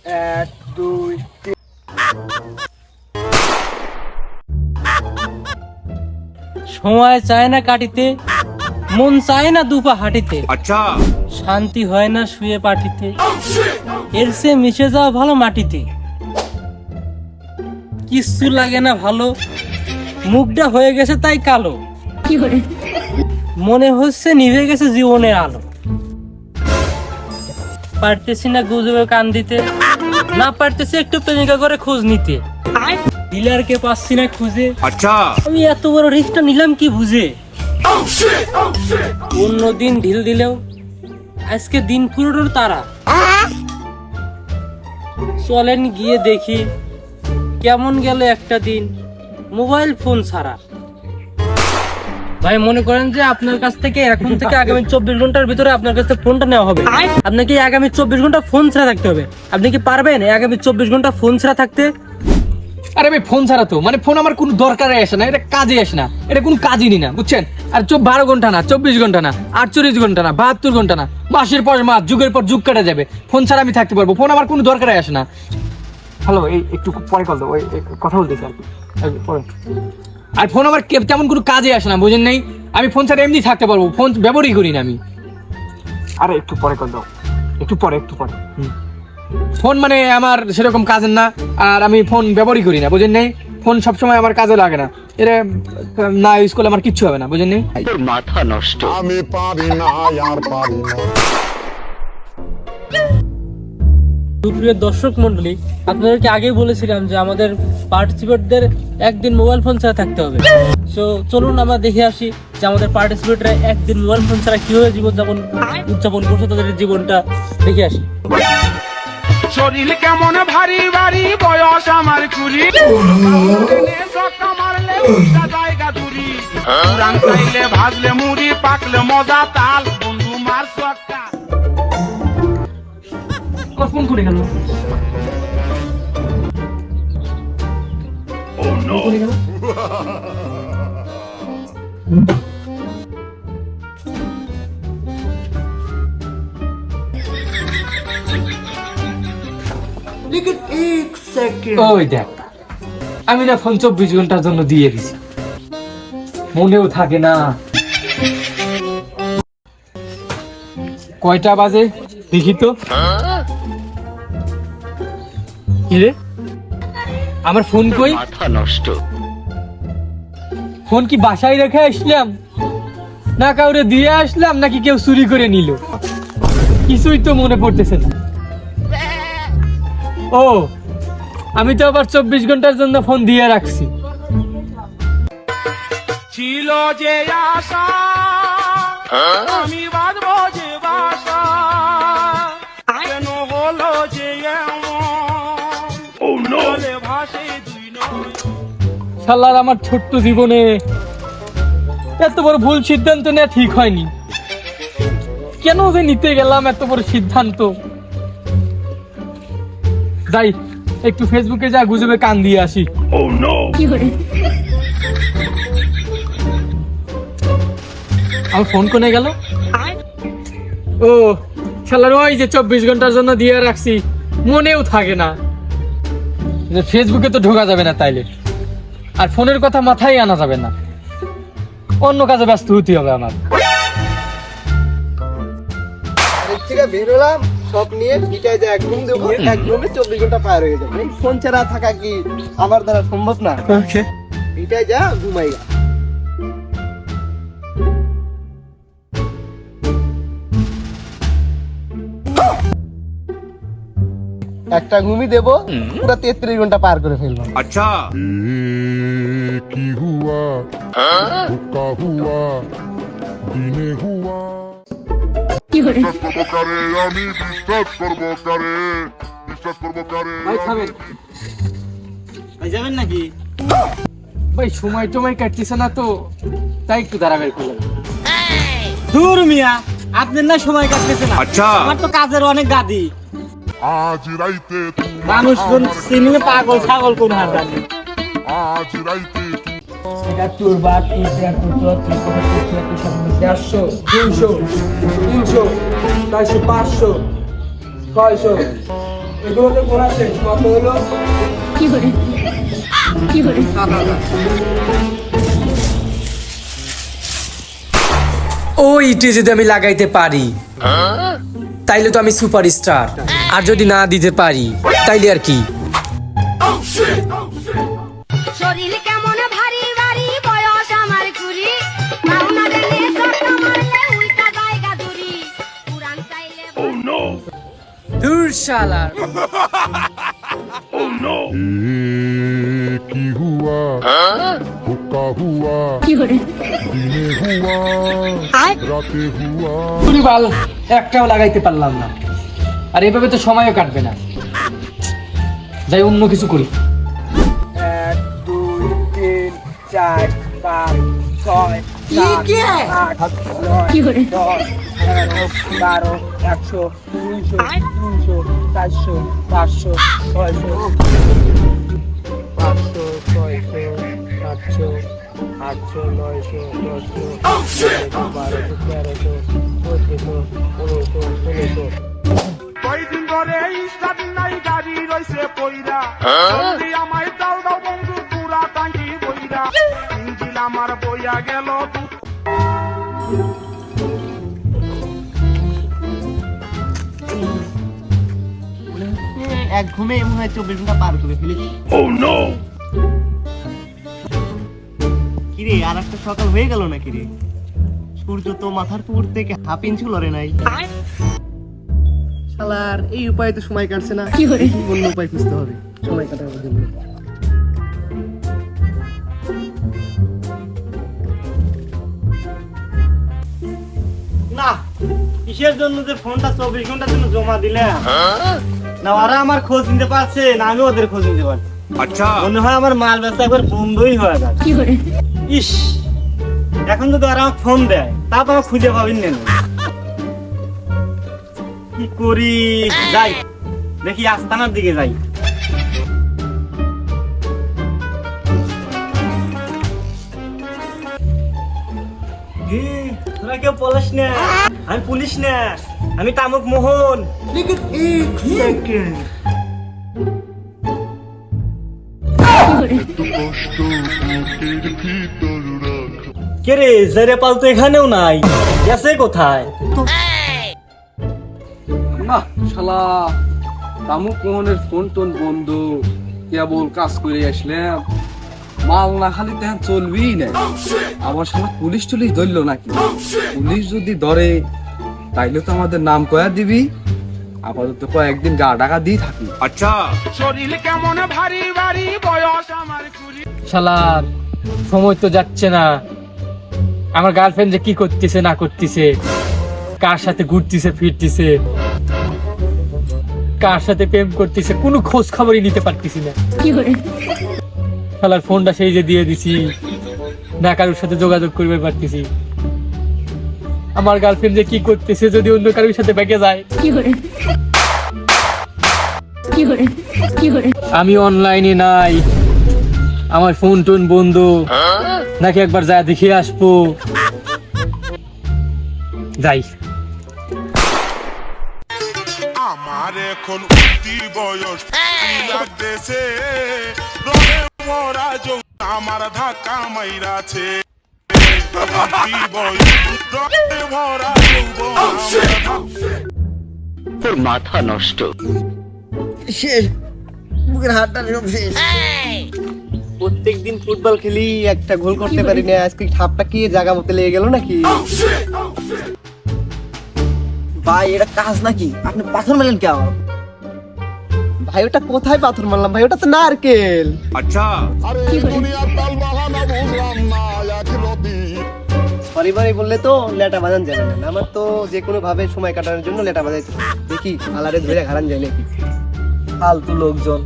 1 2 3 সময় চায় না কাটিতে, মন চায় না দুপা হাঁটিতে, अच्छा শান্তি হয় না শুয়ে পাটিতে, এর সে মিশে যাওয়া ভালো মাটিতে। কিচ্ছু লাগে না ভালো, মুখটা হয়ে গেছে তাই কালো, মনে হচ্ছে নিভে গেছে জীবনের আলো। পারতেছি না গুজবে কান দিতে, না পারতেছি একটু প্রেমিকা করে খোঁজ নিতে, ডিলারকে পাচ্ছি না খুঁজে, अच्छा আমি এত বড় রিস্কটা নিলাম কি বুঝে। অন্য দিন ঢিল দিলেও আজকে দিন পুরোটার তারা। চলেন গিয়ে দেখি কেমন গেল একটা দিন মোবাইল ফোন ছাড়া। ভাই মনে করেন যে আপনার কাছ থেকে এখন থেকে আগামী 24 ঘন্টার ভিতরে আপনার কাছ থেকে ফোনটা নেওয়া হবে, আপনাকে আগামী 24 ঘন্টা ফোন ছাড়া থাকতে হবে। আপনি কি পারবেন আগামী 24 ঘন্টা ফোন ছাড়া থাকতে? আরে ভাই ফোন ছাড়া তো মানে ফোন আমার কোনো দরকারে আসে না, এটা কাজে আসে না, এটা কোনো কাজই না বুঝছেন। আর 12 ঘন্টা না, 24 ঘন্টা না, 48 ঘন্টা না, 72 ঘন্টা না, মাসের পর মাস, যুগের পর যুগ কাটা যাবে, ফোন ছাড়া আমি থাকতে পারবো। ফোন আমার কোনো দরকারে আসে না। হ্যালো, এই একটু পরে কল দাও, কথা বলতেছি আর কি পরে। আর ফোন আমার তেমন কোনো কাজে আসে না বুঝেন নাই, আমি ফোন ছাড়া এমনি থাকতে পারবো, ফোন ব্যবহারই করি না আমি। আরে একটু পরে কল দাও, একটু পরে ফোন মানে আমার সেরকম কাজের না, আর আমি ফোন ব্যবহারই করি না বুঝেন নাই। ফোন সবসময় আমার কাজে লাগে না, এটা না ইউজ করলে আমার কিচ্ছু হবে না বুঝেন নাই। তোর মাথা নষ্ট। আমি পারি না আর পারি না। সুপ্রিয় দর্শক মন্ডলী, আপনাদেরকে আগেই বলেছিলাম যে আমাদের পার্টিসিপেটদের একদিন মোবাইল ফোন ছাড়া থাকতে হবে। তো চলুন আমরা দেখে আসি যে আমাদের পার্টিসিপেটরা একদিন মোবাইল ফোন ছাড়া কিভাবে উদযাপন করছে, তাদের জীবনটা দেখে আসি। শরীর কেমন ভারী ভারী, বয়স আমার কুড়ি, মারলে জায়গা দূরি, পুরান খাইলে ভাজলে মুড়ি, পাকলে মজা তাল, বন্ধু মার সক্কা। আমার ফোন করে গেল। ওই দেখ, আমি না ফোন 24 ঘন্টার জন্য দিয়ে দিছি, মনেও থাকে না। কয়টা বাজে দেখি তো। কিরে আমার ফোন কই? মাথা নষ্ট। ফোন কি বাসায় রেখে আসলাম, না কাউরে দিয়ে আসলাম, নাকি কেউ চুরি করে নিল? কিছুই তো মনে পড়তেছে না। ও, আমি তো আবার 24 ঘন্টার জন্য ফোন দিয়ে রাখছি। ছিল যে আশা, আমি বাঁধবো যে বাসা, কেন হলো যে এমন, বলে ভাসে দুই নয়। শালার আমার ছোট্ট জীবনে এত বড় ভুল সিদ্ধান্ত নেওয়া ঠিক হয়নি। কেন যে নিতে গেলাম এত বড় সিদ্ধান্ত। যাই একটু ফেসবুকে যা গুজবে কান দিয়ে আসি। আমার ফোন কোনে গেল? ও শালার, ওই যে 24 ঘন্টার জন্য দিয়ে রাখছি, মনেও থাকে না। ফেসবুকে তো ঢোকা যাবে না তাইলে, আর ফোনের কথা মাথায় আনা যাবে না, অন্য কাজে ব্যস্ত হতে হবে আমার। থেকে বের হলাম সব নিয়ে, বিটায় যে এক ঘুম দেবো, এক ঘুমে 24 ঘন্টা পার হয়ে যাবে। ফোন ছাড়া থাকা কি আমার দ্বারা সম্ভব না। বিটায় যা ঘুমাই গা। একটা ঘুমই দেবো, পুরো 33 ঘন্টা পার করে ফেলবো। अच्छा কি হুয়া ধোকা হুয়া দিনে হুয়া। আমি বিশ্বাস করবো কারে, বিশ্বাস করবো কারে। ভাই খাবেন? ভাই যাবেন নাকি? ভাই সময় টময় কাটতেছে না তো, তাই একটু দাঁড়া বের করলাম। দূর মিয়া, আপনার না সময় কাটতেছে না, अच्छा আমার তো কাজের অনেক গাদি। আজ রাইতে মানুষ সিনেমা পাগল ছাগল কোন হার জানে। আজ রাইতে 71 32 73 400 200 300 400 500 600 এগুলো তো ঘোরা শেষ, কত হলো? ওই ইটে যদি আমি লাগাইতে পারি তাইলে তো আমি সুপারস্টার, আর যদি না দিতে পারি তাইলে আর কি। শরীর কেমন ভারী ভারী বয়স আমার কুড়ি মাওনা দিলে সত্তা মারলে উল্টা জায়গা দূরি পুরান চাইলে দূর শালার। কি হুয়া হুকা হুয়া দিনে হুয়া রাতে হুয়া। পুরি বাল একটাও লাগাইতে পারলাম না, আর এভাবে তো সময়ও কাটবে না। যাই অন্য কিছু করি। 1 2 3 4 5 6 7 8 9 10 11 12 100 200 300 400 500 600 500 600 700 800 900 1000 12 1300 1400 1500 1600 কয়দিন ধরে স্টার্ট নাই গাড়ি রইছে পইরা জলদি আমায় দাও দাও বন্ধু পুরা টাঙ্কি বইরা ইঞ্জিন আমার বইয়া গেল এক ঘুমে মনে হয় 24 ঘন্টা পার করে ফেলেছি। কিরে আর একটা সকাল হয়ে গেল না কিরে? সূর্য তো মাথার উপর থেকে হাফ ইঞ্চি লড়ে নাই। শালার এই উপায়ে তো সময় কাটছে না, অন্য উপায় খুঁজতে হবে সময় কাটানোর জন্য। না কিসের জন্য যে ফোনটা 24 ঘন্টার জন্য জমা দিলাম, না ওরা আমার খোঁজ নিতে পারছে না আমি ওদের খোঁজ নিতে পারছি। আচ্ছা মনে হয় আমার মাল বেচা একবার বন্ধই হয়ে যাবে। ইস এখন যদি ওরা আমাকে ফোন দেয় তা তো আমার খুঁজে পাবেন না। কি করি, যাই দেখি আস্তানার দিকে যাই। তোরা কেউ পলাশ না, আমি পুলিশ না, আমি তামুক মোহন। কষ্ট বুকের ভিতর রাখ। কে রে জেরে পাল তো এখানেও নাই, গেছে কোথায়? না শালা তামুক মোহনের ফোন টোন বন্ধ, কেবল কাজ করে আসলাম। মাল না খালি তেমন চলবেই না। আবার শালা পুলিশ টুলিশ ধরলো নাকি? পুলিশ যদি ধরে তাইলে তো আমাদের নাম কয়া দিবি। আপাতত কয়েকদিন গা ডাকা দিয়ে থাকি। শরীর কেমন ভারী ভারী বয়স আমার কুড়ি শালার সময় তো যাচ্ছে না। আমার গার্লফ্রেন্ড যে কি করতেছে না করতেছে, কার সাথে ঘুরতেছে ফিরতেছে, কার সাথে প্রেম করতেছে, কোনো খোঁজ খবরই নিতে পারতেছি না। শালার ফোনটা সেই যে দিয়ে দিছি, না কারোর সাথে যোগাযোগ করতে পারতেছি। আমার গার্লফ্রেন্ড যে কি করতেছে যদি অন্য কারোর সাথে বেঁকে যায়। আমি অনলাইনে নাই, আমার ফোন টোন বন্ধ, নাকি একবার যা দেখে আসবো। যাই। আমার এখন উঠতি বয়স লাগতেছে রঙে ভরা যৌবন আমার ধাক্কা মাইরাছে। উঠতি বয়স রঙে ভরা যৌবন আমার শেষ, বুকের হাড়টা সব শেষ। প্রত্যেকদিন ফুটবল খেলি, একটা গোল করতে পারি না। আজকে ঠাপটা কি জায়গা মতো লেগে গেল নাকি? ভাই এটা কাজ নাকি? আপনি পাথর মারলেন কে আমার? ভাই ওটা কোথায় পাথর মারলাম ভাই? ওটা তো নারকেল। আরে দুনিয়ার তাল বাহানা বুঝলাম না এক রতি। সরি ভাই বললে তো লেটা বাজান যাবে না। আমার তো যে কোনো ভাবে সময় কাটানোর জন্য লেটা বাজাইতে দেখি আলারে ধরে ঘাড়ান যায় নাকি। ফালতু লোকজন।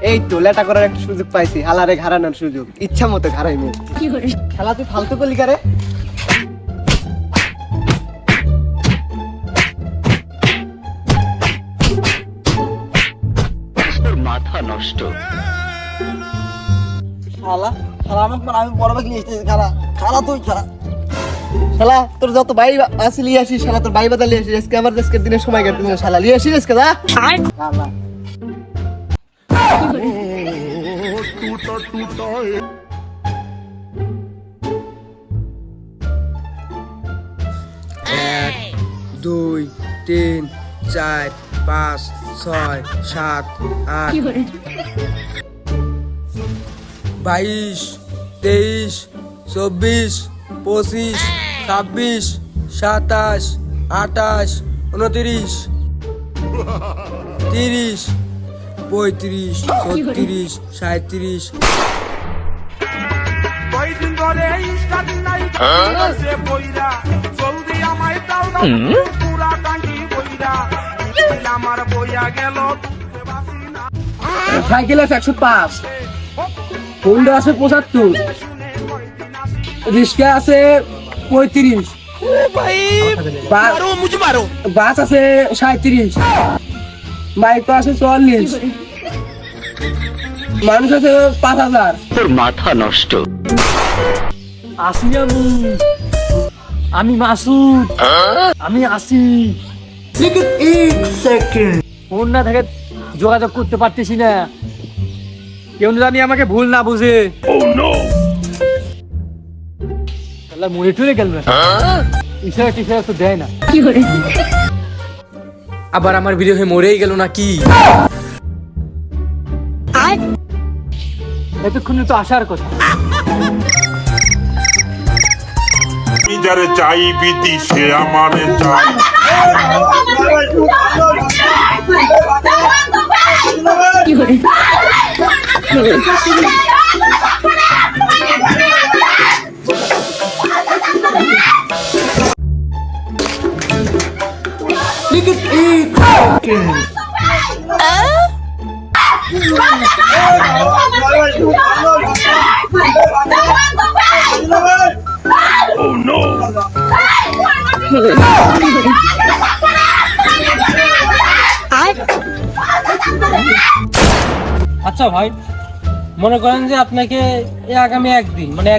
এই তো লেটা করার একটা সুযোগ পাইছি, হালারে ঘাড়ানোর সুযোগ, ইচ্ছা মতো ঘাড়াইবো। খেলা তুই ফালতু করলি কারে? শালা শালা আমাকে আমি বড় ভাগ নিয়ে এসেছি। খালা খালা তুই খালা শালা তোর যত ভাই আছে লিয়ে আসিস, শালা তোর ভাই বাদা লিয়ে আসিস, আজকে আমার আজকের দিনের সময় কাটতে দিন, শালা লিয়ে আসিস আজকে যা। শালা। এক, 2, 3, 4, 5, 6, 7, 8, 22, 23, 24, 25, 26, 27, 28, 29, 30, 35, 36, 37। কয়দিন ধরে স্টার্ট নাই গাড়ি রইছে পইরা জলদি আমায় দাও দাও পুরা টাঙ্কি বইরা ইঞ্জিন আমার বইয়া গেল বাসি না সাইকেল আছে 105, হোন্ডা আছে 75, রিক্সা আছে 35, বাস আছে 37, বাইক আছে 44, মানুষ আছে 5000। আসি আমি মাসুদ, আমি আসি। ফোন না থেকে যোগাযোগ করতে পারতেছি না, কেউ জানি আমাকে ভুল না বুঝে। মনে টুরে গেল না, ইশারা টিশারা তো দেয় না। আবার আমার ভিডিও হয়ে মরেই গেল নাকি? এতক্ষণে তো আসার কথা। আমি যারে চাই বিধি সে আমারে চাই আচ্ছা ভাই, মনে করেন যে আপনাকে এই আগামী একদিন মানে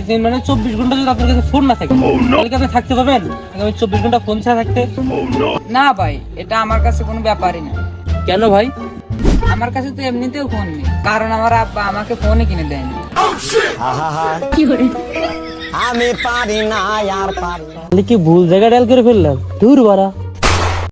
24 ঘন্টা যদি আপনার কাছে ফোন না থাকে, তাহলে কি আপনি থাকতে পারবেন আগামী 24 ঘন্টা ফোন ছাড়া থাকতে? না ভাই, এটা আমার কাছে কোনো ব্যাপারই না। কেন ভাই? আমার কাছে তো এমনিতেও ফোন নেই, কারণ আমার আব্বা আমাকে ফোনই কিনে দেয়নি। আমি পারি না আর পারি না। তাহলে কি ভুল জায়গা ডায়াল করে ফেললাম? দূর বাড়া।